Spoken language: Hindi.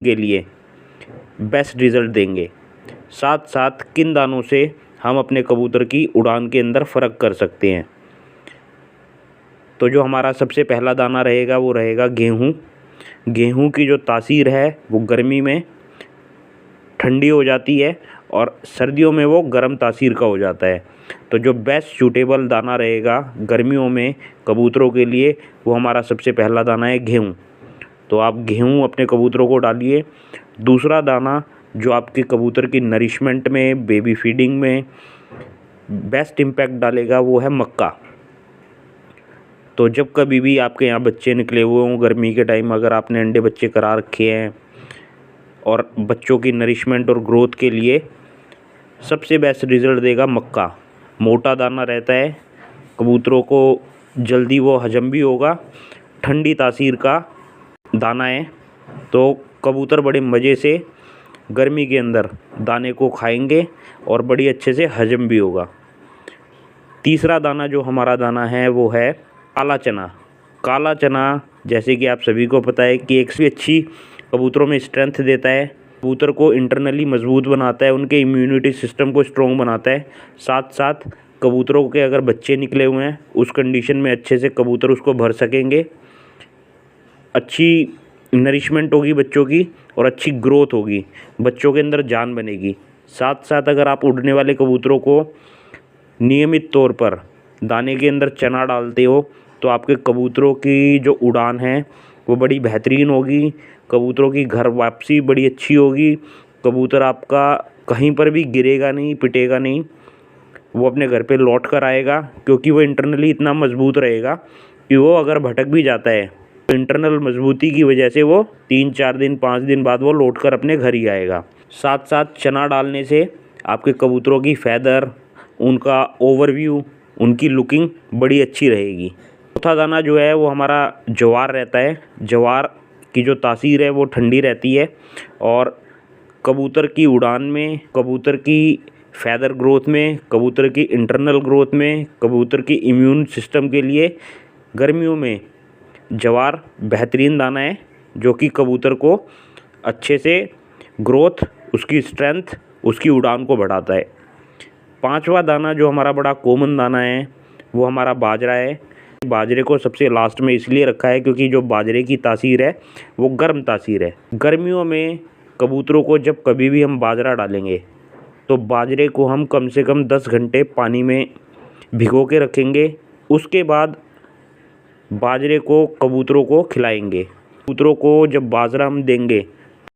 के लिए बेस्ट रिज़ल्ट देंगे। साथ साथ किन दानों से हम अपने कबूतर की उड़ान के अंदर फ़र्क कर सकते हैं। तो जो हमारा सबसे पहला दाना रहेगा वो रहेगा गेहूँ। गेहूँ की जो तासीर है वो गर्मी में ठंडी हो जाती है और सर्दियों में वो गर्म तासीर का हो जाता है। तो जो बेस्ट सूटेबल दाना रहेगा गर्मियों में कबूतरों के लिए वो हमारा सबसे पहला दाना है गेहूँ। तो आप गेहूँ अपने कबूतरों को डालिए। दूसरा दाना जो आपके कबूतर की नरिशमेंट में, बेबी फीडिंग में बेस्ट इम्पैक्ट डालेगा वो है मक्का। तो जब कभी भी आपके यहाँ बच्चे निकले हुए हों गर्मी के टाइम, अगर आपने अंडे बच्चे करा रखे हैं और बच्चों की नरिशमेंट और ग्रोथ के लिए सबसे बेस्ट रिज़ल्ट देगा मक्का। मोटा दाना रहता है, कबूतरों को जल्दी वो हजम भी होगा, ठंडी तासीर का दाना है। तो कबूतर बड़े मज़े से गर्मी के अंदर दाने को खाएंगे और बड़ी अच्छे से हजम भी होगा। तीसरा दाना जो हमारा दाना है वो है काला चना। काला चना जैसे कि आप सभी को पता है कि एक से अच्छी कबूतरों में स्ट्रेंथ देता है, कबूतर को इंटरनली मजबूत बनाता है, उनके इम्यूनिटी सिस्टम को स्ट्रॉन्ग बनाता है। साथ साथ कबूतरों के अगर बच्चे निकले हुए हैं उस कंडीशन में अच्छे से कबूतर उसको भर सकेंगे, अच्छी नरिशमेंट होगी बच्चों की और अच्छी ग्रोथ होगी, बच्चों के अंदर जान बनेगी। साथ साथ अगर आप उड़ने वाले कबूतरों को नियमित तौर पर दाने के अंदर चना डालते हो तो आपके कबूतरों की जो उड़ान है वो बड़ी बेहतरीन होगी, कबूतरों की घर वापसी बड़ी अच्छी होगी, कबूतर आपका कहीं पर भी गिरेगा नहीं, पिटेगा नहीं, वो अपने घर पे लौट कर आएगा क्योंकि वो इंटरनली इतना मजबूत रहेगा कि वो अगर भटक भी जाता है तो इंटरनल मजबूती की वजह से वो 3-4 दिन 5 दिन बाद वो लौट कर अपने घर ही आएगा। साथ साथ चना डालने से आपके कबूतरों की फैदर, उनका ओवरव्यू, उनकी लुकिंग बड़ी अच्छी रहेगी। चौथा दाना जो है वो हमारा ज्वार रहता है। ज्वार की जो तासीर है वो ठंडी रहती है और कबूतर की उड़ान में, कबूतर की फैदर ग्रोथ में, कबूतर की इंटरनल ग्रोथ में, कबूतर की इम्यून सिस्टम के लिए गर्मियों में ज्वार बेहतरीन दाना है जो कि कबूतर को अच्छे से ग्रोथ, उसकी स्ट्रेंथ, उसकी उड़ान को बढ़ाता है। पांचवा दाना जो हमारा बड़ा कॉमन दाना है वो हमारा बाजरा है। बाजरे को सबसे लास्ट में इसलिए रखा है क्योंकि जो बाजरे की तासीर है वो गर्म तासीर है। गर्मियों में कबूतरों को जब कभी भी हम बाजरा डालेंगे तो बाजरे को हम कम से कम 10 घंटे पानी में भिगो के रखेंगे। उसके बाद बाजरे को कबूतरों को खिलाएंगे। कबूतरों को जब बाजरा हम देंगे